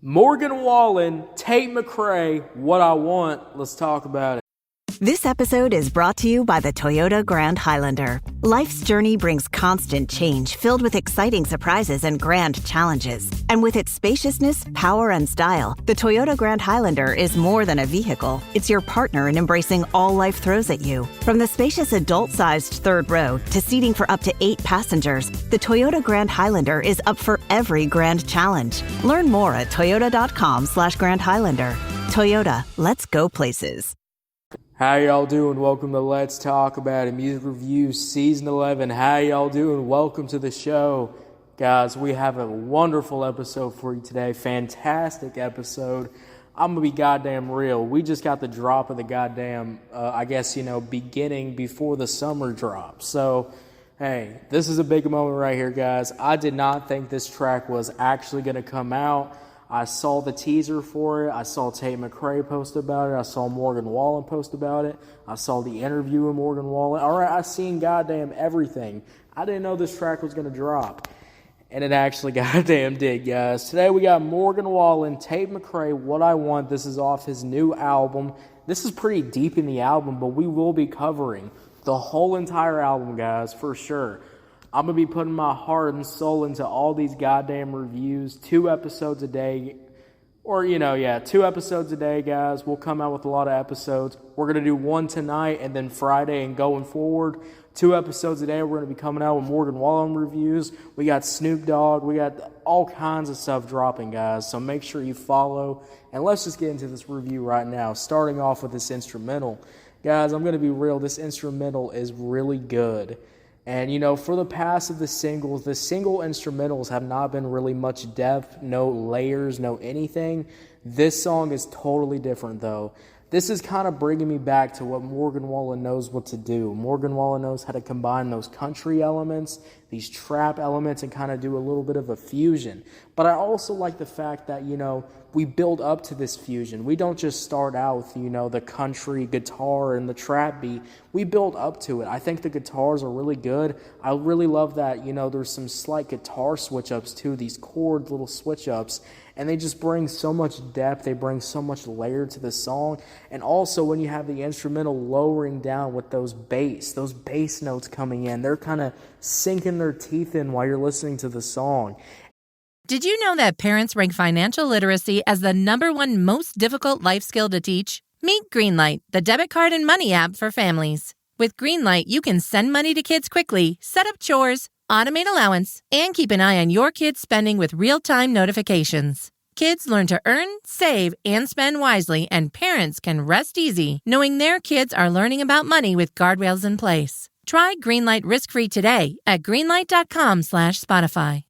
Morgan Wallen Tate McRae, What I Want. Let's talk about it. This episode is brought to you by the Toyota Grand Highlander. Life's journey brings constant change filled with exciting surprises and grand challenges. And with its spaciousness, power, and style, the Toyota Grand Highlander is more than a vehicle. It's your partner in embracing all life throws at you. From the spacious adult-sized third row to seating for up to 8 passengers, the Toyota Grand Highlander is up for every grand challenge. Learn more at toyota.com/Grand Highlander. Toyota, let's go places. How y'all doing? Welcome to Let's Talk About It, Music Reviews, Season 11. How y'all doing? Welcome to the show. Guys, we have a wonderful episode for you today. Fantastic episode. I'm going to be goddamn real. We just got the drop of the goddamn, beginning before the summer drop. So, hey, this is a big moment right here, guys. I did not think this track was actually going to come out. I saw the teaser for it. I saw Tate McRae post about it. I saw Morgan Wallen post about it. I saw the interview with Morgan Wallen. All right, I seen goddamn everything. I didn't know this track was going to drop. And it actually goddamn did, guys. Today we got Morgan Wallen, Tate McRae, What I Want. This is off his new album. This is pretty deep in the album, but we will be covering the whole entire album, guys, for sure. I'm going to be putting my heart and soul into all these goddamn reviews. 2 episodes a day. 2 episodes a day, guys. We'll come out with a lot of episodes. We're going to do one tonight and then Friday and going forward. 2 episodes a day. We're going to be coming out with Morgan Wallen reviews. We got Snoop Dogg. We got all kinds of stuff dropping, guys. So make sure you follow. And let's just get into this review right now. Starting off with this instrumental. Guys, I'm going to be real. This instrumental is really good. And, for the past of the single instrumentals have not been really much depth, no layers, no anything. This song is totally different, though. This is kind of bringing me back to what Morgan Wallen knows what to do. Morgan Wallen knows how to combine those country elements, these trap elements, and kind of do a little bit of a fusion. But I also like the fact that, we build up to this fusion. We don't just start out with, the country guitar and the trap beat. We build up to it. I think the guitars are really good. I really love that, there's some slight guitar switch-ups too, these chord little switch-ups. And they just bring so much depth. They bring so much layer to the song. And also when you have the instrumental lowering down with those bass notes coming in, they're kind of sinking their teeth in while you're listening to the song. Did you know that parents rank financial literacy as the #1 most difficult life skill to teach? Meet Greenlight, the debit card and money app for families. With Greenlight, you can send money to kids quickly, set up chores, automate allowance, and keep an eye on your kids' spending with real-time notifications. Kids learn to earn, save, and spend wisely, and parents can rest easy knowing their kids are learning about money with guardrails in place. Try Greenlight risk-free today at greenlight.com/Spotify.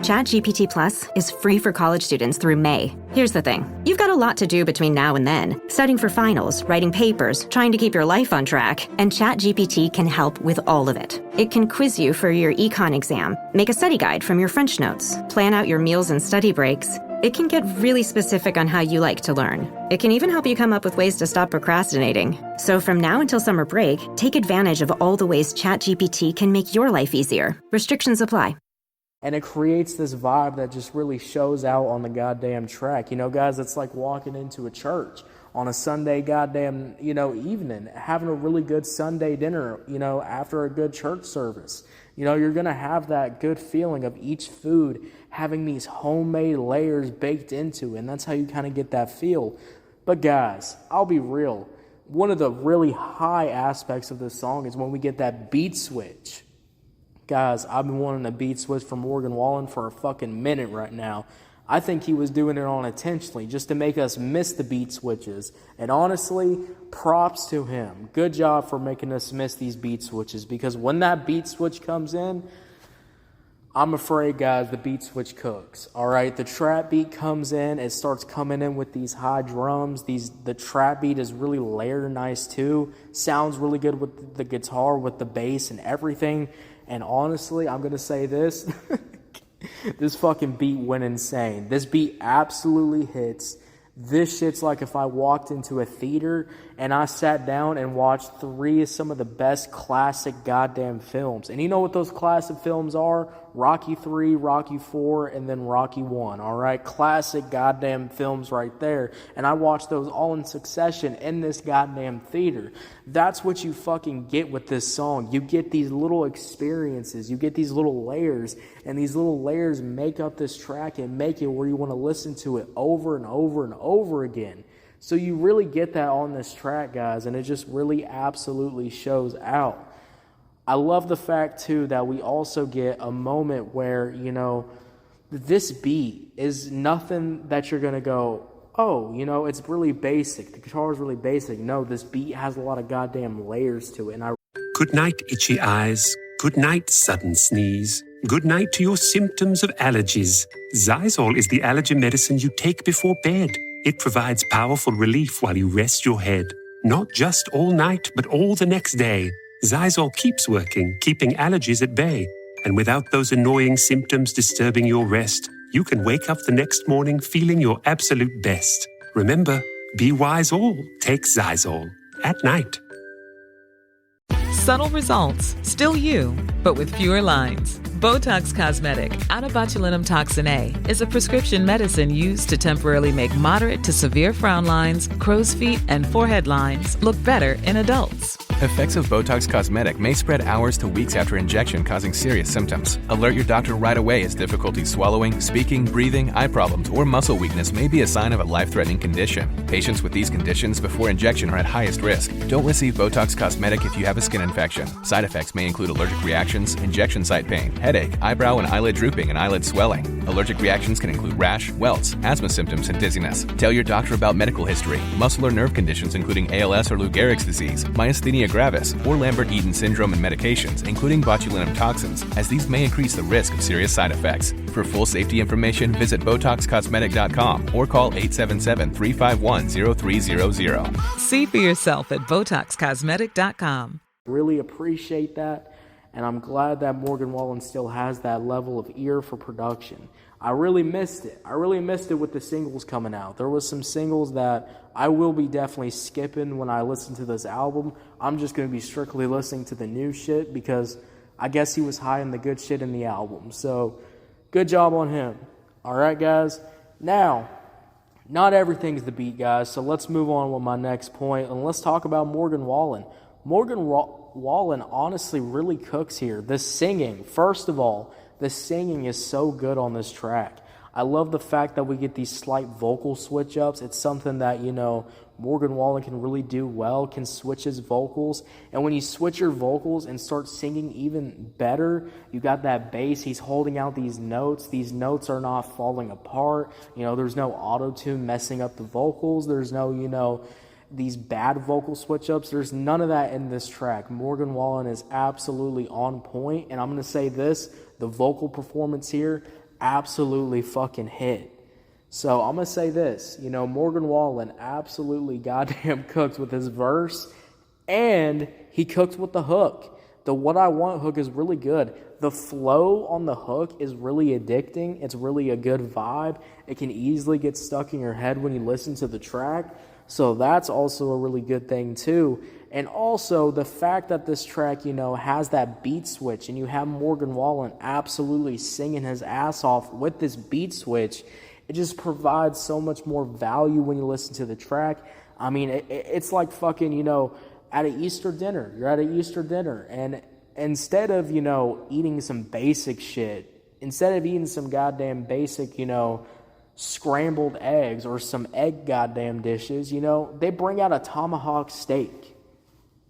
ChatGPT Plus is free for college students through May. Here's the thing. You've got a lot to do between now and then. Studying for finals, writing papers, trying to keep your life on track, and ChatGPT can help with all of it. It can quiz you for your econ exam, make a study guide from your French notes, plan out your meals and study breaks. It can get really specific on how you like to learn. It can even help you come up with ways to stop procrastinating. So from now until summer break, take advantage of all the ways ChatGPT can make your life easier. Restrictions apply. And it creates this vibe that just really shows out on the goddamn track. Guys, it's like walking into a church on a Sunday goddamn, evening, having a really good Sunday dinner, after a good church service. You're going to have that good feeling of each food having these homemade layers baked into it, and that's how you kind of get that feel. But guys, I'll be real. One of the really high aspects of this song is when we get that beat switch. Guys, I've been wanting a beat switch from Morgan Wallen for a fucking minute right now. I think he was doing it unintentionally just to make us miss the beat switches. And honestly, props to him. Good job for making us miss these beat switches, because when that beat switch comes in, I'm afraid, guys, the beat switch cooks. All right, the trap beat comes in. It starts coming in with these high drums. The trap beat is really layered nice too. Sounds really good with the guitar, with the bass and everything. And honestly, I'm going to say this. This fucking beat went insane. This beat absolutely hits. This shit's like if I walked into a theater and I sat down and watched 3 of some of the best classic goddamn films. And you know what those classic films are? Rocky 3, Rocky 4, and then Rocky 1, all right? Classic goddamn films right there. And I watched those all in succession in this goddamn theater. That's what you fucking get with this song. You get these little experiences. You get these little layers, and these little layers make up this track and make it where you want to listen to it over and over and over again. So you really get that on this track, guys, and it just really absolutely shows out. I love the fact, too, that we also get a moment where, you know, this beat is nothing that you're going to go, oh, you know, it's really basic. The guitar is really basic. No, this beat has a lot of goddamn layers to it. And Good night, itchy eyes. Good night, sudden sneeze. Good night to your symptoms of allergies. Xyzal is the allergy medicine you take before bed. It provides powerful relief while you rest your head. Not just all night, but all the next day. Xyzal keeps working, keeping allergies at bay. And without those annoying symptoms disturbing your rest, you can wake up the next morning feeling your absolute best. Remember, be wise all, take Xyzal. At night. Subtle results, still you, but with fewer lines. Botox Cosmetic, out of botulinum toxin A, is a prescription medicine used to temporarily make moderate to severe frown lines, crow's feet, and forehead lines look better in adults. Effects of Botox Cosmetic may spread hours to weeks after injection, causing serious symptoms. Alert your doctor right away as difficulty swallowing, speaking, breathing, eye problems, or muscle weakness may be a sign of a life-threatening condition. Patients with these conditions before injection are at highest risk. Don't receive Botox Cosmetic if you have a skin infection. Side effects may include allergic reactions, injection site pain, headache, eyebrow and eyelid drooping, and eyelid swelling. Allergic reactions can include rash, welts, asthma symptoms, and dizziness. Tell your doctor about medical history, muscle or nerve conditions including ALS or Lou Gehrig's disease, myasthenia gravis, or Lambert-Eaton syndrome, and medications, including botulinum toxins, as these may increase the risk of serious side effects. For full safety information, visit BotoxCosmetic.com or call 877-351-0300. See for yourself at BotoxCosmetic.com. really appreciate that, and I'm glad that Morgan Wallen still has that level of ear for production. I really missed it. I really missed it with the singles coming out. There was some singles that I will be definitely skipping when I listen to this album. I'm just going to be strictly listening to the new shit because I guess he was hiding the good shit in the album. So, good job on him. All right, guys. Now, not everything's the beat, guys, so let's move on with my next point, and let's talk about Morgan Wallen. Morgan Wallen honestly really cooks here. The singing, first of all, the singing is so good on this track. I love the fact that we get these slight vocal switch-ups. It's something that, you know, Morgan Wallen can really do well, can switch his vocals. And when you switch your vocals and start singing even better, you got that bass. He's holding out these notes. These notes are not falling apart. You know, there's no auto-tune messing up the vocals. There's no, you know, these bad vocal switch-ups. There's none of that in this track. Morgan Wallen is absolutely on point. And I'm going to say this, the vocal performance here absolutely fucking hit. So I'm going to say this, you know, Morgan Wallen absolutely goddamn cooks with his verse, and he cooks with the hook. The What I Want hook is really good. The flow on the hook is really addicting. It's really a good vibe. It can easily get stuck in your head when you listen to the track. So that's also a really good thing too. And also the fact that this track, you know, has that beat switch and you have Morgan Wallen absolutely singing his ass off with this beat switch, it just provides so much more value when you listen to the track. I mean, it's like fucking, you know, at an Easter dinner. You're at an Easter dinner, and instead of, you know, eating some basic shit, instead of eating some goddamn basic, you know, scrambled eggs or some egg goddamn dishes, you know, they bring out a tomahawk steak.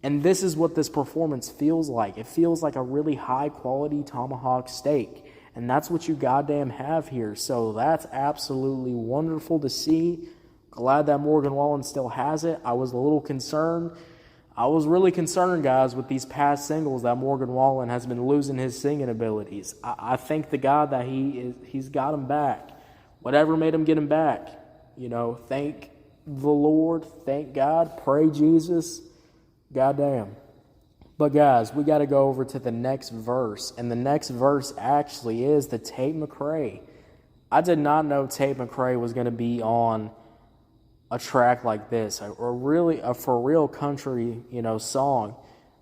And this is what this performance feels like. It feels like a really high quality tomahawk steak. And that's what you goddamn have here. So that's absolutely wonderful to see. Glad that Morgan Wallen still has it. I was a little concerned. I was really concerned, guys, with these past singles that Morgan Wallen has been losing his singing abilities. I thank the God that he's got him back. Whatever made him get him back. You know, thank the Lord, thank God, pray Jesus. Goddamn. But guys, we got to go over to the next verse. And the next verse actually is the Tate McRae. I did not know Tate McRae was going to be on a track like this, or really a for real country, song.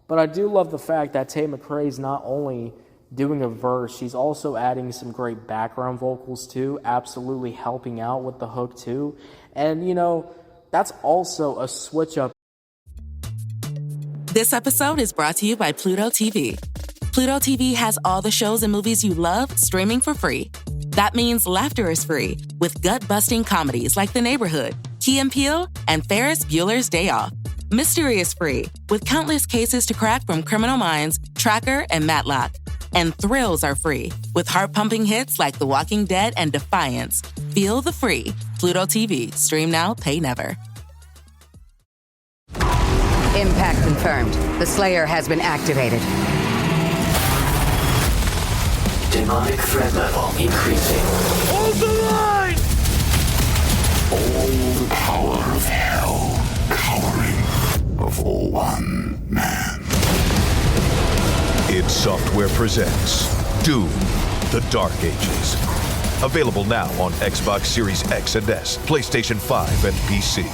But I do love the fact that Tate McRae is not only doing a verse, she's also adding some great background vocals too, absolutely helping out with the hook too. And, that's also a switch up. This episode is brought to you by Pluto TV. Pluto TV has all the shows and movies you love streaming for free. That means laughter is free with gut-busting comedies like The Neighborhood, Key and Peele, and Ferris Bueller's Day Off. Mystery is free with countless cases to crack from Criminal Minds, Tracker, and Matlock. And thrills are free with heart-pumping hits like The Walking Dead and Defiance. Feel the free. Pluto TV. Stream now, pay never. Impact confirmed. The Slayer has been activated. Demonic threat level increasing. Hold the line! All the power of hell cowering before one man. id Software presents Doom: The Dark Ages. Available now on Xbox Series X and S, PlayStation 5, and PC.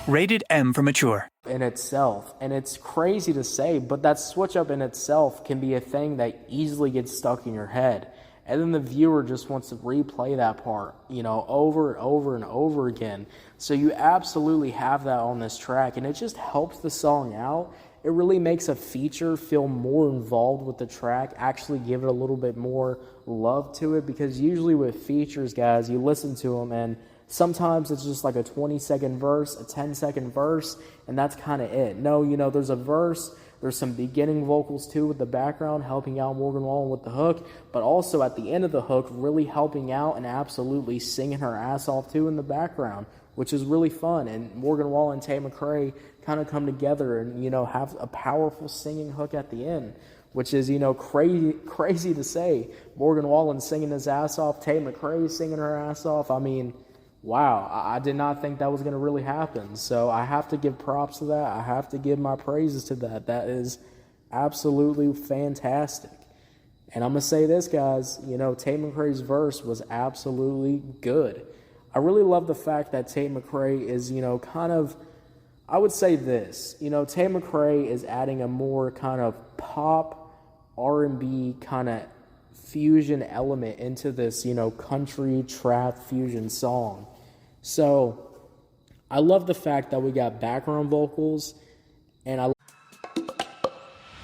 Rated M for mature. In itself, and it's crazy to say, but that switch up in itself can be a thing that easily gets stuck in your head, and then the viewer just wants to replay that part, over and over and over again. So you absolutely have that on this track, and it just helps the song out. It really makes a feature feel more involved with the track, actually give it a little bit more love to it, because usually with features, guys, you listen to them and sometimes it's just like a 20-second verse, a 10-second verse, and that's kind of it. No, there's a verse, there's some beginning vocals too with the background, helping out Morgan Wallen with the hook, but also at the end of the hook, really helping out and absolutely singing her ass off too in the background, which is really fun. And Morgan Wallen and Tate McRae kind of come together and, have a powerful singing hook at the end, which is, crazy to say. Morgan Wallen singing his ass off, Tate McRae singing her ass off. I mean, wow, I did not think that was going to really happen. So I have to give props to that. I have to give my praises to that. That is absolutely fantastic. And I'm going to say this, guys, Tate McRae's verse was absolutely good. I really love the fact that Tate McRae is, I would say this, Tate McRae is adding a more kind of pop, R&B kind of fusion element into this, country trap fusion song. So I love the fact that we got background vocals, and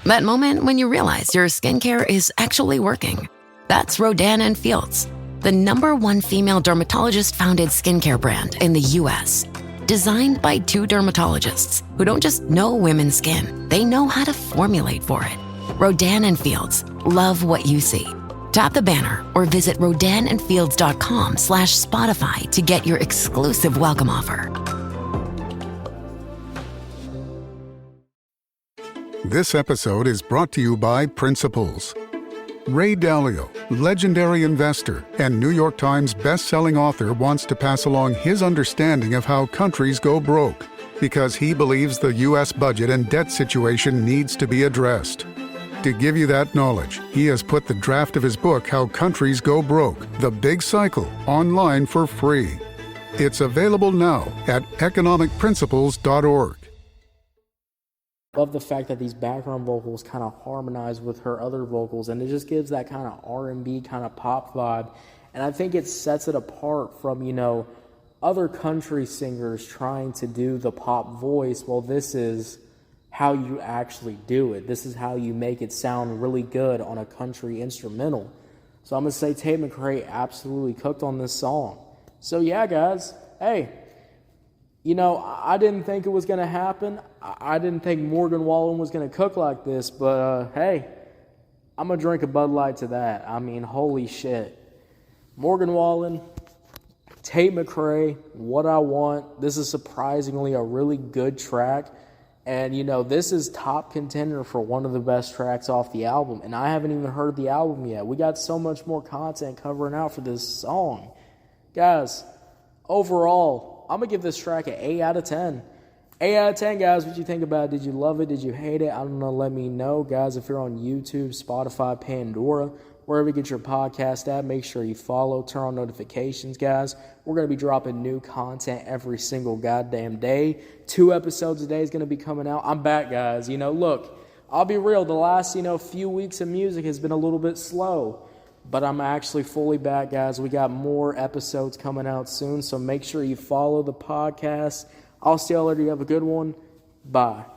that moment when you realize your skincare is actually working. That's Rodan & Fields, the #1 female dermatologist-founded skincare brand in the U.S. Designed by 2 dermatologists who don't just know women's skin, they know how to formulate for it. Rodan & Fields, love what you see. Tap the banner or visit rodanandfields.com/Spotify to get your exclusive welcome offer. This episode is brought to you by Principles. Ray Dalio, legendary investor and New York Times best-selling author, wants to pass along his understanding of how countries go broke, because he believes the U.S. budget and debt situation needs to be addressed. To give you that knowledge, he has put the draft of his book, How Countries Go Broke: The Big Cycle, online for free. It's available now at economicprinciples.org. Love the fact that these background vocals kind of harmonize with her other vocals, and it just gives that kind of R&B kind of pop vibe. And I think it sets it apart from, other country singers trying to do the pop voice. Well, this is how you actually do it. This is how you make it sound really good on a country instrumental. So I'm going to say Tate McRae absolutely cooked on this song. So yeah, guys, hey, I didn't think it was going to happen. I didn't think Morgan Wallen was going to cook like this, but hey, I'm going to drink a Bud Light to that. I mean, holy shit. Morgan Wallen, Tate McRae, What I Want. This is surprisingly a really good track. And, this is top contender for one of the best tracks off the album. And I haven't even heard the album yet. We got so much more content covering out for this song. Guys, overall, I'm going to give this track an 8 out of 10. 8 out of 10, guys. What you think about it? Did you love it? Did you hate it? I don't know. Let me know. Guys, if you're on YouTube, Spotify, Pandora, wherever you get your podcast at. Make sure you follow, turn on notifications, guys. We're going to be dropping new content every single goddamn day. 2 episodes a day is going to be coming out. I'm back, guys. Look, I'll be real. The last, few weeks of music has been a little bit slow. But I'm actually fully back, guys. We got more episodes coming out soon, so make sure you follow the podcast. I'll see y'all later. You have a good one. Bye.